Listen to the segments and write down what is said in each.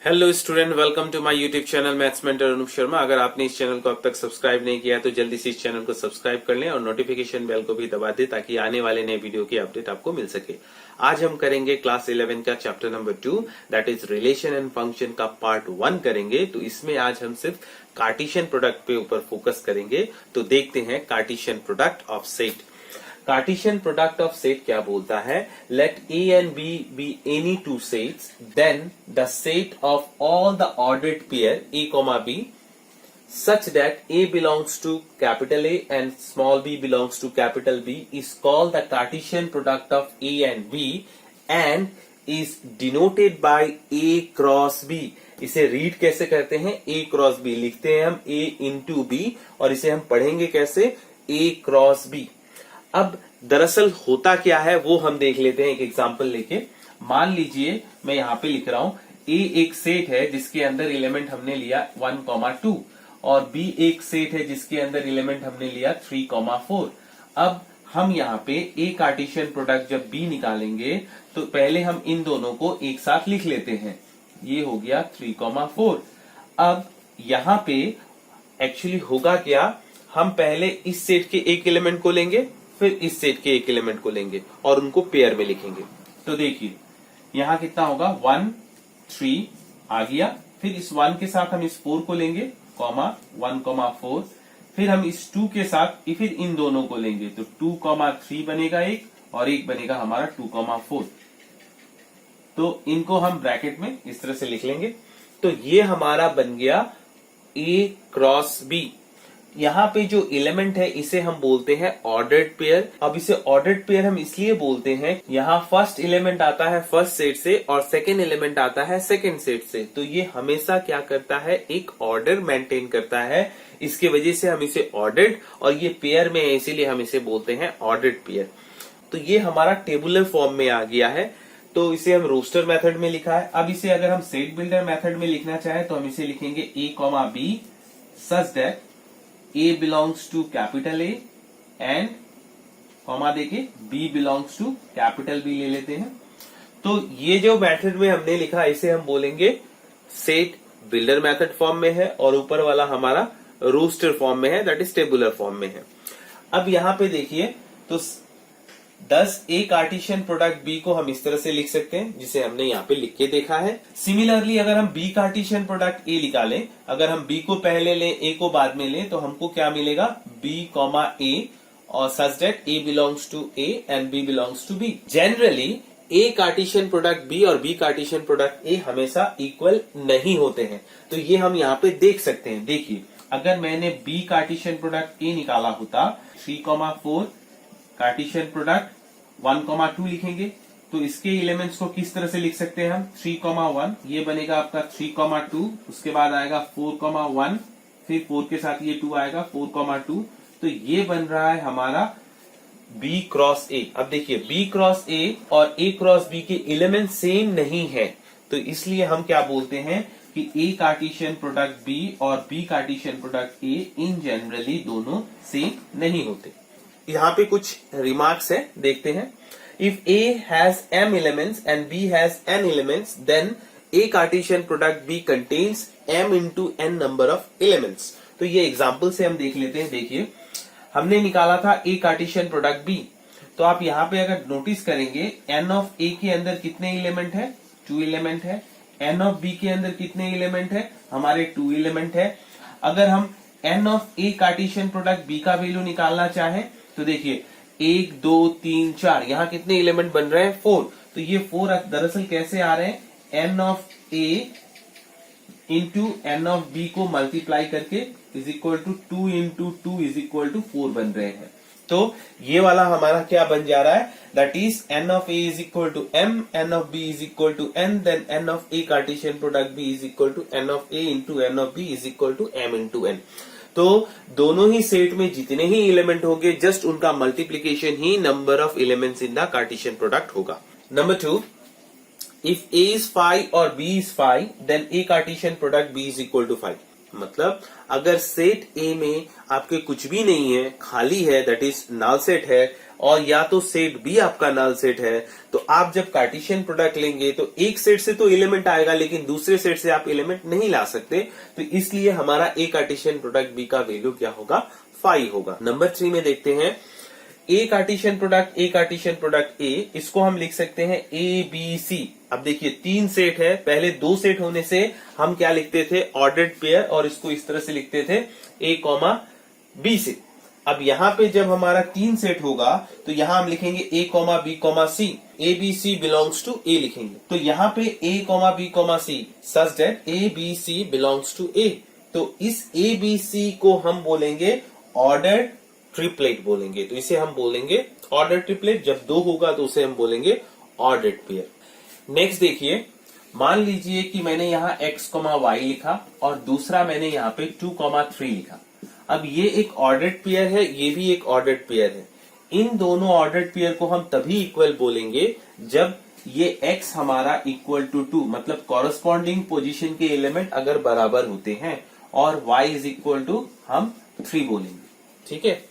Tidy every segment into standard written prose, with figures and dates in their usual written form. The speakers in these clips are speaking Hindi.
Hello student, welcome to my YouTube channel Maths Mentor Anoop Sharma. अगर आपने इस चैनल को अब तक सब्सक्राइब नहीं किया तो जल्दी से इस चैनल को सब्सक्राइब कर लें और नोटिफिकेशन बेल को भी दबा दें ताकि आने वाले नए वीडियो की अपडेट आपको मिल सके। आज हम करेंगे क्लास 11 का chapter number 2 that is relation and function का पार्ट 1 करेंगे। तो इसमें आज हम सिर्फ कार्टेशियन प्रोडक्ट पे ऊपर फोकस करेंगे। तो देखते हैं Cartesian product of set. Cartesian product of set क्या बोलता है? Let A and B be any two sets, then the set of all the ordered pair A comma B such that A belongs to capital A and small b belongs to capital B is called the Cartesian product of A and B and is denoted by A cross B। इसे रीड कैसे करते हैं? A cross B लिखते हैं हम A into B और इसे हम पढ़ेंगे कैसे? A cross B। अब दरअसल होता क्या है वो हम देख लेते हैं एक एग्जांपल लेके। मान लीजिए मैं यहाँ पे लिख रहा हूं A एक सेट है जिसके अंदर एलिमेंट हमने लिया 1, 2 और B एक सेट है जिसके अंदर एलिमेंट हमने लिया 3, 4। अब हम यहाँ पे A कार्टेशियन प्रोडक्ट जब B निकालेंगे तो पहले हम इन दोनों को एक साथ लिख लेते हैं। ये हो गया 3, 4। अब यहाँ पे एक्चुअली होगा क्या, हम पहले इस सेट के एक एलिमेंट को लेंगे, फिर इस सेट के एक एलिमेंट को लेंगे और उनको पेयर में लिखेंगे। तो देखिए यहां कितना होगा 1, 3 आ गया। फिर इस 1 के साथ हम इस 4 को लेंगे, 1, 4। फिर हम इस 2 के साथ फिर इन दोनों को लेंगे तो 2, 3 बनेगा एक और एक बनेगा हमारा 2, 4। तो इनको हम ब्रैकेट में इस तरह से लिख लेंगे। तो ये हमारा बन गया A क्रॉस B। यहाँ पे जो एलिमेंट है इसे हम बोलते हैं ऑर्डर्ड पेयर। अब इसे ऑर्डर्ड पेयर हम इसलिए बोलते हैं, यहाँ फर्स्ट एलिमेंट आता है फर्स्ट सेट से और सेकेंड एलिमेंट आता है सेकेंड सेट से। तो ये हमेशा क्या करता है, एक ऑर्डर मेंटेन करता है। इसके वजह से हम इसे ऑर्डर्ड और ये पेयर में है इसीलिए हम इसे बोलते हैं ऑर्डर्ड पेयर। तो ये हमारा टेबुलर फॉर्म में आ गया है। तो इसे हम रोस्टर मेथड में लिखा है। अब इसे अगर हम सेट बिल्डर मेथड में लिखना चाहे तो हम इसे लिखेंगे A, B such that A belongs to capital A and comma देके B belongs to capital B ले लेते हैं। तो ये जो मेथड में हमने लिखा इसे हम बोलेंगे सेट बिल्डर मेथड फॉर्म में है और ऊपर वाला हमारा रोस्टर फॉर्म में है, दैट इज टेबुलर फॉर्म में है। अब यहाँ पे देखिए तो 10 A कार्टेशियन प्रोडक्ट B को हम इस तरह से लिख सकते हैं जिसे हमने यहाँ पे लिख के देखा है। सिमिलरली अगर हम B कार्टेशियन प्रोडक्ट A निकालें, अगर हम B को पहले लें A को बाद में लें तो हमको क्या मिलेगा B, A और such that A belongs to A and B belongs to B। Generally A Cartesian product B और B कार्टेशियन प्रोडक्ट A हमेशा इक्वल नहीं होते हैं। तो ये हम यहाँ पे देख सकते हैं। देखिए अगर मैंने B कार्टेशियन प्रोडक्ट A निकाला होता 3, 4 कार्टेशियन प्रोडक्ट 1, 2 लिखेंगे तो इसके एलिमेंट्स को किस तरह से लिख सकते हैं हम 3, 1 ये बनेगा आपका 3, 2। उसके बाद आएगा 4, 1 फिर 4 के साथ ये 2 आएगा 4, 2। तो ये बन रहा है हमारा B क्रॉस A। अब देखिए B क्रॉस A और A क्रॉस B के एलिमेंट सेम नहीं है तो इसलिए हम क्या बोलते हैं कि A कार्टेशियन प्रोडक्ट B और B Cartesian product A in generally दोनों सेम नहीं होते। यहाँ पे कुछ रिमार्क्स है, देखते हैं। If A has m elements and B has n elements, then A Cartesian product B contains m into n number of elements। तो ये एग्जाम्पल से हम देख लेते हैं। देखिए हमने निकाला था A कार्टेशियन प्रोडक्ट B। तो आप यहाँ पे अगर नोटिस करेंगे n ऑफ A के अंदर कितने एलिमेंट है? 2 एलिमेंट है। n ऑफ B के अंदर कितने एलिमेंट है? हमारे 2 एलिमेंट है। अगर हम n of A Cartesian product B का वैल्यू निकालना चाहें तो देखिए 1, 2, 3, 4 यहाँ कितने एलिमेंट बन रहे हैं? 4। तो ये 4 दरअसल कैसे आ रहे हैं? n of A into n of B को मल्टीप्लाई करके is equal to 2 into 2 is equal to 4 बन रहे हैं। तो ये वाला हमारा क्या बन जा रहा है? That is n of A is equal to m, n of B is equal to n, then n of A Cartesian product B is equal to n of A into n of B is equal to m into n। तो दोनों ही सेट में जितने ही एलिमेंट होंगे जस्ट उनका मल्टीप्लीकेशन ही number of elements in the Cartesian product होगा। नंबर 2, इफ A इज 5 और B is 5 then A Cartesian product B is equal to 5। मतलब अगर सेट A में आपके कुछ भी नहीं है, खाली है, दैट इज नल सेट है, और या तो सेट बी आपका नल सेट है, तो आप जब कार्टेशियन प्रोडक्ट लेंगे तो एक सेट से तो एलिमेंट आएगा लेकिन दूसरे सेट से आप एलिमेंट नहीं ला सकते, तो इसलिए हमारा ए कार्टेशियन प्रोडक्ट बी का वैल्यू क्या होगा, 5 होगा। नंबर 3 में देखते हैं ए कार्टेशियन प्रोडक्ट ए, इसको हम लिख सकते हैं ए बी सी। अब देखिए 3 सेट है, पहले 2 सेट होने से हम क्या लिखते थे, ऑर्डर्ड पेयर, और इसको इस तरह से लिखते थे ए कॉमा बी से। अब यहाँ पे जब हमारा 3 सेट होगा तो यहाँ हम लिखेंगे a comma b comma c, a b c belongs to A लिखेंगे। तो यहाँ पे a comma b comma c such that a b c belongs to A, तो इस ए बी सी को हम बोलेंगे ऑर्डर्ड ट्रिपलेट बोलेंगे। तो इसे हम बोलेंगे ऑर्डर ट्रिपलेट, जब 2 होगा तो उसे हम बोलेंगे ऑर्डर्ड पेयर। नेक्स्ट देखिए, मान लीजिए कि मैंने यहाँ x, y लिखा और दूसरा मैंने यहाँ पे 2, 3 लिखा। अब ये एक ऑर्डर्ड पेयर है, ये भी एक ऑर्डर्ड पेयर है। इन दोनों ऑर्डर्ड पेयर को हम तभी इक्वल बोलेंगे जब ये x हमारा इक्वल टू 2, मतलब कॉरस्पॉन्डिंग पोजीशन के एलिमेंट अगर बराबर होते हैं, और y इज इक्वल टू हम 3 बोलेंगे। ठीक है,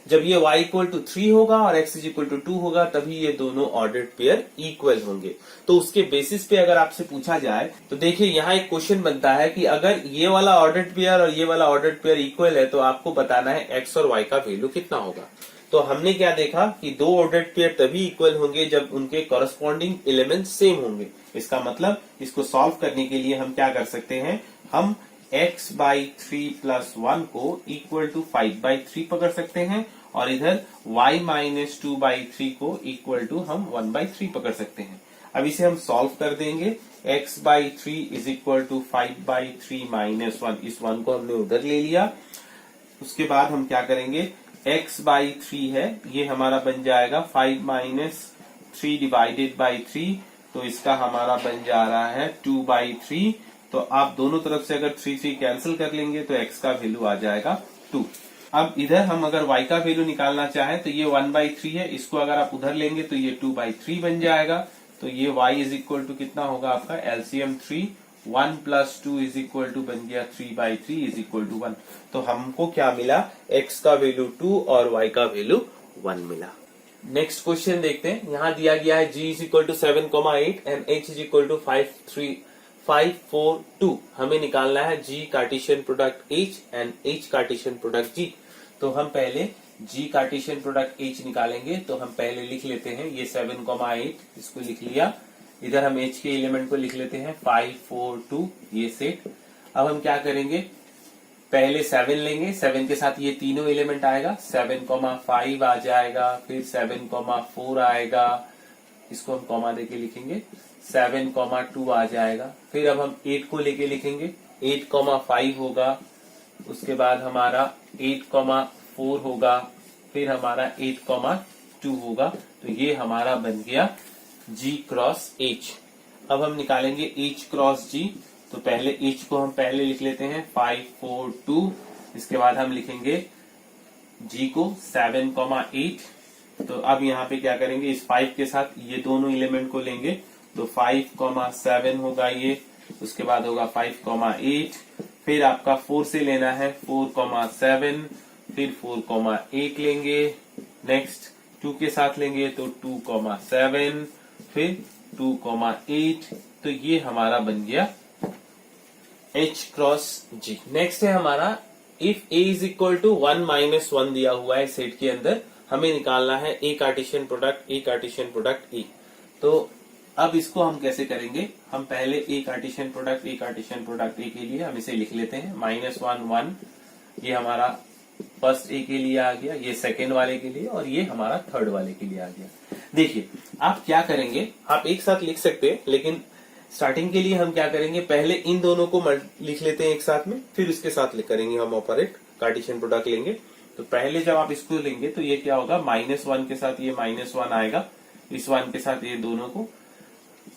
जब ये y इक्वल टू 3 होगा और x इज इक्वल टू 2 होगा तभी ये दोनों ऑर्डर्ड पेयर इक्वल होंगे। तो उसके बेसिस पे अगर आपसे पूछा जाए तो देखिए यहाँ एक क्वेश्चन बनता है कि अगर ये वाला ऑर्डर्ड पेयर और ये वाला ऑर्डर्ड पेयर इक्वल है तो आपको बताना है x और y का वैल्यू कितना होगा। तो हमने क्या देखा कि 2 ऑर्डर्ड पेयर तभी इक्वल होंगे जब उनके कॉरस्पॉन्डिंग एलिमेंट सेम होंगे। इसका मतलब इसको सॉल्व करने के लिए हम क्या कर सकते हैं, हम x बाई 3 प्लस 1 को इक्वल टू 5 बाई 3 पकड़ सकते हैं, और इधर y माइनस 2 बाई 3 को इक्वल टू हम 1 बाई 3 पकड़ सकते हैं। अब इसे हम सॉल्व कर देंगे। x by 3 is equal to 5 by 3 minus 1, इस 1 को हमने उधर ले लिया। उसके बाद हम क्या करेंगे, x बाई 3 है, ये हमारा बन जाएगा 5 माइनस 3 डिवाइडेड बाई 3, तो इसका हमारा बन जा रहा है 2 बाई 3। तो आप दोनों तरफ से अगर 3 3 कैंसिल कर लेंगे तो x का वैल्यू आ जाएगा 2। अब इधर हम अगर y का वैल्यू निकालना चाहें तो ये 1 बाई 3 है, इसको अगर आप उधर लेंगे तो ये 2 बाई 3 बन जाएगा। तो ये y इज इक्वल टू कितना होगा आपका, LCM 3, 1 plus 2 is equal to बन गया 3 बाई 3 इज इक्वल टू 1। तो हमको क्या मिला, x का वैल्यू 2 और y का वैल्यू 1 मिला। नेक्स्ट क्वेश्चन देखते हैं, यहाँ दिया गया है g is equal to 7,8 and h is equal to 5, 4, 2। हमें निकालना है g Cartesian product h and h Cartesian product g। तो हम पहले g कार्टेशियन प्रोडक्ट h निकालेंगे, तो हम पहले लिख लेते हैं ये 7,8, इसको लिख लिया। इधर हम h के एलिमेंट को लिख लेते हैं 5, 4, 2, ये सेट। अब हम क्या करेंगे, पहले 7 लेंगे, 7 के साथ ये तीनों एलिमेंट आएगा, 7,5 आ जाएगा, फिर 7,4 आएगा, इसको हम कॉमा देके लिखेंगे, 7,2 आ जाएगा। फिर अब हम 8 को लेके लिखेंगे, 8,5 होगा, उसके बाद हमारा 8,4 होगा, फिर हमारा 8,2 होगा। तो ये हमारा बन गया G क्रॉस H। अब हम निकालेंगे H क्रॉस G, तो पहले H को हम पहले लिख लेते हैं 5, 4, 2, इसके बाद हम लिखेंगे G को 7,8। तो अब यहाँ पे क्या करेंगे, इस 5 के साथ ये दोनों एलिमेंट को लेंगे, तो 5,7 होगा ये, उसके बाद होगा 5,8, फिर आपका 4 से लेना है 4,7, फिर 4,8 लेंगे, नेक्स्ट 2 के साथ लेंगे तो 2,7, फिर 2,8। तो ये हमारा बन गया H क्रॉस G। नेक्स्ट है हमारा if A is equal to 1 minus 1 दिया हुआ है सेट के अंदर, हमें निकालना है A कार्टेशियन प्रोडक्ट E। तो अब इसको हम कैसे करेंगे, हम पहले A कार्टेशियन प्रोडक्ट A के लिए हम इसे लिख लेते हैं -1, 1, ये हमारा फर्स्ट A के लिए आ गया, ये सेकेंड वाले के लिए, और ये हमारा थर्ड वाले के लिए आ गया। देखिए आप क्या करेंगे, आप एक साथ लिख सकते हैं, लेकिन स्टार्टिंग के लिए हम क्या करेंगे, पहले इन दोनों को लिख लेते हैं एक साथ में, फिर इसके साथ करेंगे हम ऑपरेट, कार्टेशियन प्रोडक्ट लेंगे। तो पहले जब आप इसको लेंगे तो ये क्या होगा, -1 के साथ ये -1 आएगा, इस 1 के साथ ये दोनों को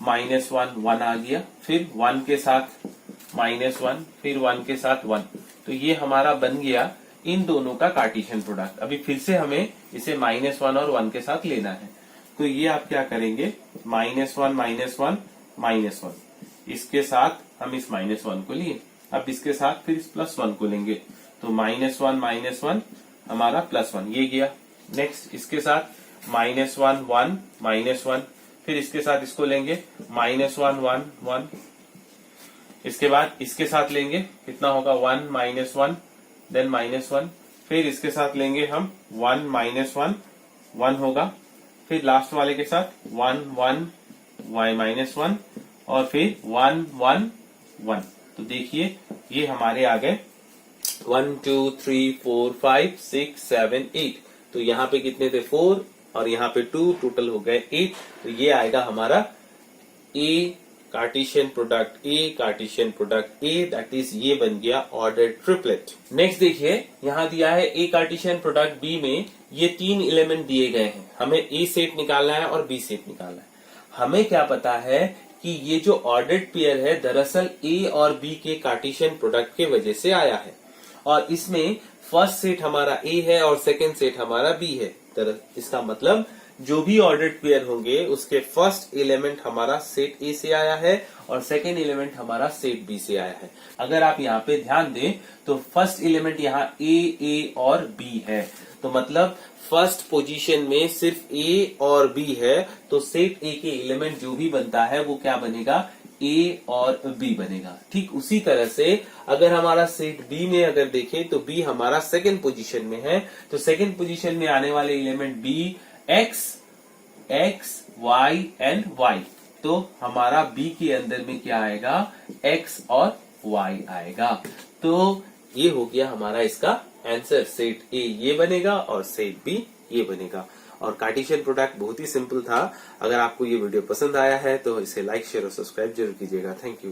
-1, 1 आ गया, फिर 1 के साथ -1, फिर 1 के साथ 1। तो ये हमारा बन गया इन दोनों का कार्टेशियन प्रोडक्ट। अभी फिर से हमें इसे -1 और 1 के साथ लेना है, तो ये आप क्या करेंगे, -1, -1, इसके साथ हम इस -1 को लिए, अब इसके साथ फिर इस +1 को लेंगे, तो -1 हमारा +1 ये गया। नेक्स्ट इसके साथ -1 1 -1, फिर इसके साथ इसको लेंगे -1 1 1, इसके बाद इसके साथ लेंगे कितना होगा 1 -1 देन -1, फिर इसके साथ लेंगे हम 1 -1 1 होगा, फिर लास्ट वाले के साथ 1 1 -1 और फिर 1 1 1। तो देखिए ये हमारे आ गए 1 2 3 4 5 6 7 8। तो यहाँ पे कितने थे 4 और यहाँ पे 2, टोटल हो गए 8। तो ये आएगा हमारा A Cartesian product A, that is ये बन गया ऑर्डर ट्रिपलेट। नेक्स्ट देखिए यहाँ दिया है ए कार्टेशियन प्रोडक्ट बी में ये 3 एलिमेंट दिए गए हैं, हमें ए सेट निकालना है और बी सेट निकालना है। हमें क्या पता है कि ये जो ऑर्डर्ड पेयर है दरअसल ए और बी के कार्टेशियन प्रोडक्ट के वजह से आया है, और इसमें फर्स्ट सेट हमारा ए है और सेकंड सेट हमारा बी है। इसका मतलब जो भी ऑर्डर्ड पेयर होंगे उसके फर्स्ट एलिमेंट हमारा सेट ए से आया है और सेकंड एलिमेंट हमारा सेट बी से आया है। अगर आप यहाँ पे ध्यान दें तो फर्स्ट एलिमेंट यहाँ ए और बी है, तो मतलब फर्स्ट पोजीशन में सिर्फ ए और बी है, तो सेट ए के एलिमेंट जो भी बनता है वो क्या बनेगा, ए और बी बनेगा। ठीक उसी तरह से अगर हमारा सेट बी में अगर देखें तो बी हमारा सेकंड पोजीशन में है, तो सेकंड पोजीशन में आने वाले element B X Y and Y, तो हमारा बी के अंदर में क्या आएगा, एक्स और वाई आएगा। तो ये हो गया हमारा इसका आंसर, सेट ए ये बनेगा और सेट बी ये बनेगा। और कार्टेशियन प्रोडक्ट बहुत ही सिंपल था। अगर आपको ये वीडियो पसंद आया है तो इसे लाइक शेयर और सब्सक्राइब जरूर कीजिएगा। Thank you.